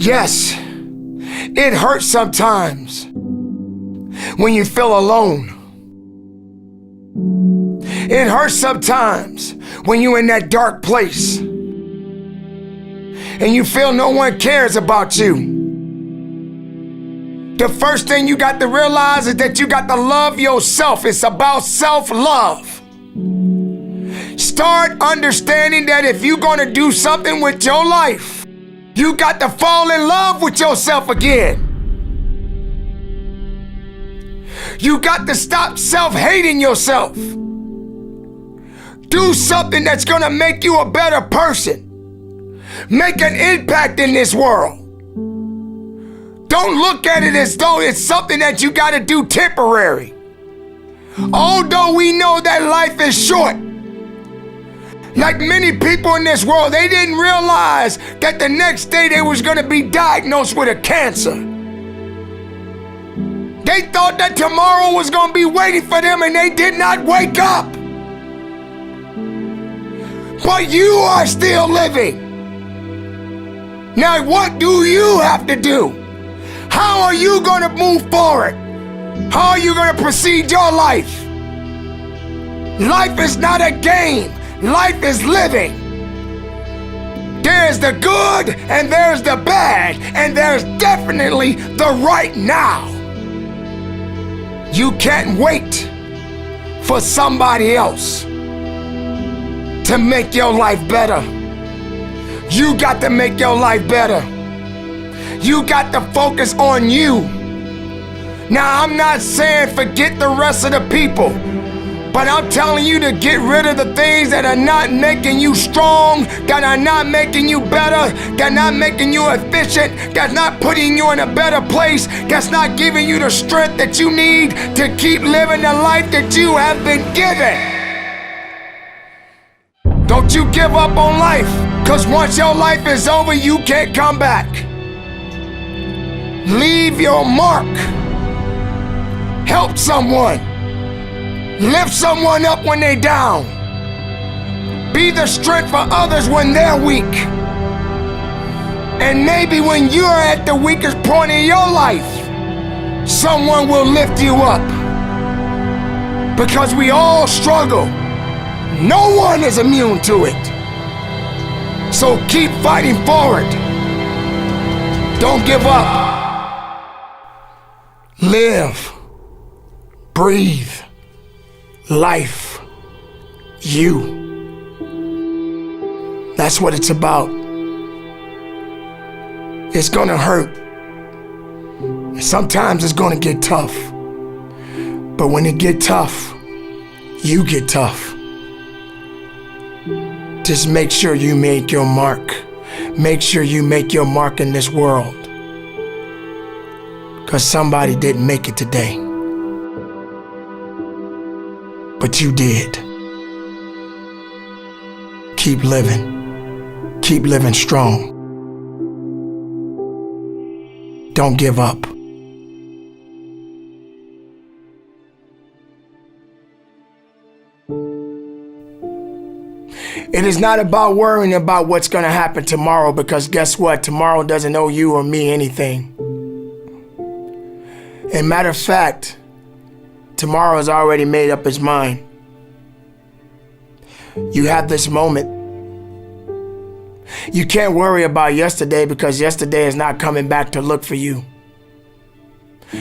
Yes, it hurts sometimes when you feel alone. It hurts sometimes when you're in that dark place and you feel no one cares about you. The first thing you got to realize is that you got to love yourself. It's about self-love. Start understanding that if you're going to do something with your life, you got to fall in love with yourself again. You got to stop self-hating yourself. Do something that's going to make you a better person. Make an impact in this world. Don't look at it as though it's something that you got to do temporary. Although we know that life is short, like many people in this world, they didn't realize that the next day they was going to be diagnosed with a cancer. They thought that tomorrow was going to be waiting for them, and they did not wake up. But you are still living. Now, what do you have to do? How are you going to move forward? How are you going to proceed your life? Life is not a game. Life is living. There's the good and there's the bad, and there's definitely the right now. You can't wait for somebody else to make your life better. You got to make your life better. You got to focus on you. Now, I'm not saying forget the rest of the people, but I'm telling you to get rid of the things that are not making you strong, that are not making you better, that are not making you efficient, that's not putting you in a better place, that's not giving you the strength that you need to keep living the life that you have been given. Don't you give up on life, because once your life is over, you can't come back. Leave your mark. Help someone. Lift someone up when they're down. Be the strength for others when they're weak. And maybe when you're at the weakest point in your life, someone will lift you up. Because we all struggle. No one is immune to it. So keep fighting forward. Don't give up. Live. Breathe. Life. You. That's what it's about. It's gonna hurt. Sometimes it's gonna get tough. But when it get tough, you get tough. Just make sure you make your mark. Make sure you make your mark in this world. Because somebody didn't make it today. But you did. Keep living. Keep living strong. Don't give up. It is not about worrying about what's going to happen tomorrow, because guess what? Tomorrow doesn't owe you or me anything. And matter of fact, tomorrow has already made up its mind. You have this moment. You can't worry about yesterday, because yesterday is not coming back to look for you.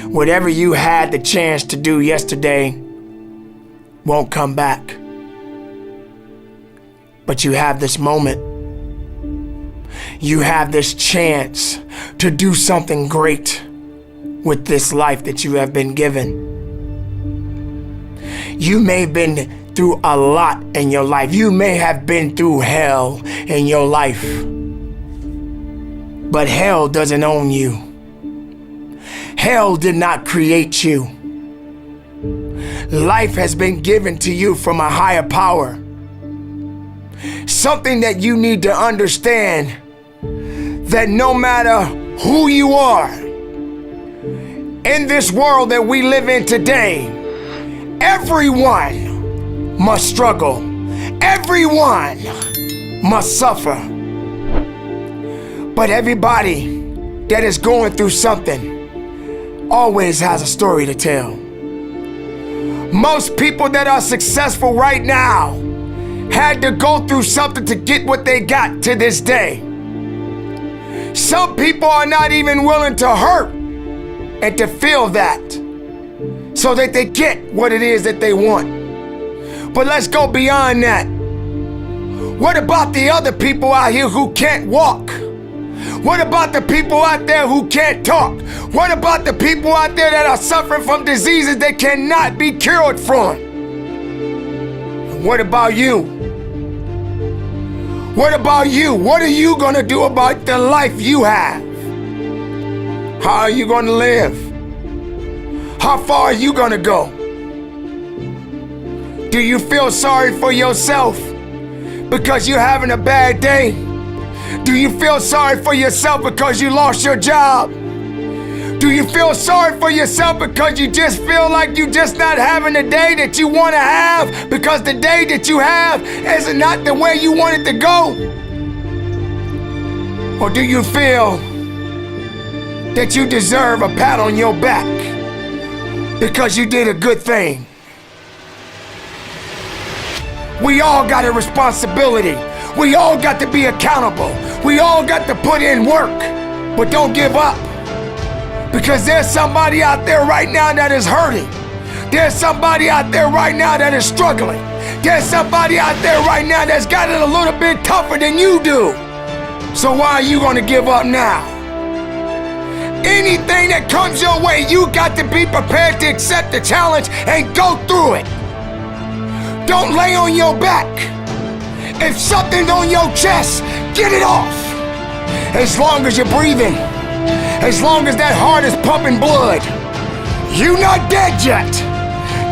Whatever you had the chance to do yesterday won't come back. But you have this moment. You have this chance to do something great with this life that you have been given. You may have been through a lot in your life. You may have been through hell in your life. But hell doesn't own you. Hell did not create you. Life has been given to you from a higher power. Something that you need to understand, that no matter who you are, in this world that we live in today, everyone must struggle. Everyone must suffer. But everybody that is going through something always has a story to tell. Most people that are successful right now had to go through something to get what they got to this day. Some people are not even willing to hurt and to feel that so that they get what it is that they want. But let's go beyond that. What about the other people out here who can't walk? What about the people out there who can't talk? What about the people out there that are suffering from diseases they cannot be cured from? What about you? What about you? What are you gonna do about the life you have? How are you gonna live? How far are you gonna go? Do you feel sorry for yourself because you're having a bad day? Do you feel sorry for yourself because you lost your job? Do you feel sorry for yourself because you just feel like you're just not having the day that you want to have because the day that you have is not the way you want it to go? Or do you feel that you deserve a pat on your back because you did a good thing? We all got a responsibility. We all got to be accountable. We all got to put in work, but don't give up. Because there's somebody out there right now that is hurting. There's somebody out there right now that is struggling. There's somebody out there right now that's got it a little bit tougher than you do. So why are you gonna give up now? Anything that comes your way, you got to be prepared to accept the challenge and go through it. Don't lay on your back. If something's on your chest, get it off. As long as you're breathing, as long as that heart is pumping blood, you're not dead yet.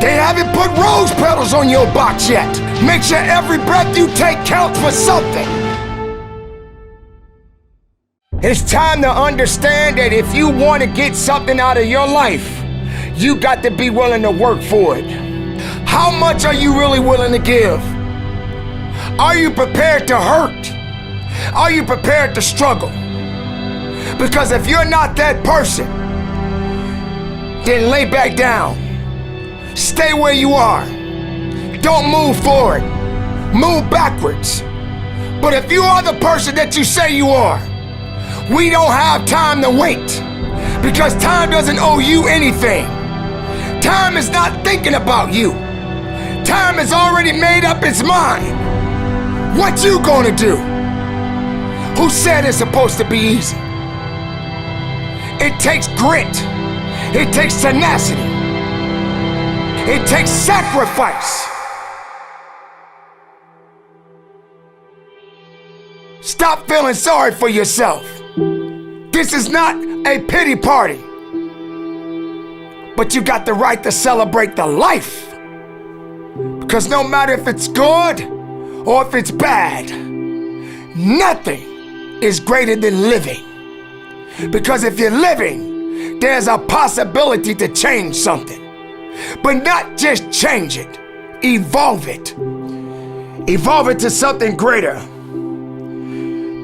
They haven't put rose petals on your box yet. Make sure every breath you take counts for something. It's time to understand that if you want to get something out of your life, you got to be willing to work for it. How much are you really willing to give? Are you prepared to hurt? Are you prepared to struggle? Because if you're not that person, then lay back down. Stay where you are. Don't move forward. Move backwards. But if you are the person that you say you are, we don't have time to wait. Because time doesn't owe you anything. Time is not thinking about you. Time has already made up its mind. What you gonna do? Who said it's supposed to be easy? It takes grit. It takes tenacity. It takes sacrifice. Stop feeling sorry for yourself. This is not a pity party. But you got the right to celebrate the life. Because no matter if it's good or if it's bad, nothing is greater than living. Because if you're living, there's a possibility to change something. But not just change it, evolve it. Evolve it to something greater.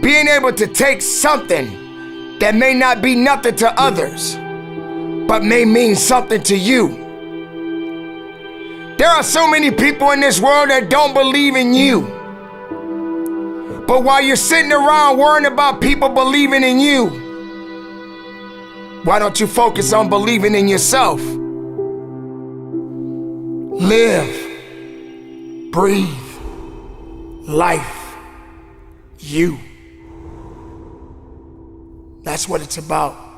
Being able to take something that may not be nothing to others, but may mean something to you. There are so many people in this world that don't believe in you. But while you're sitting around worrying about people believing in you, why don't you focus on believing in yourself? Live, breathe, life, you. That's what it's about.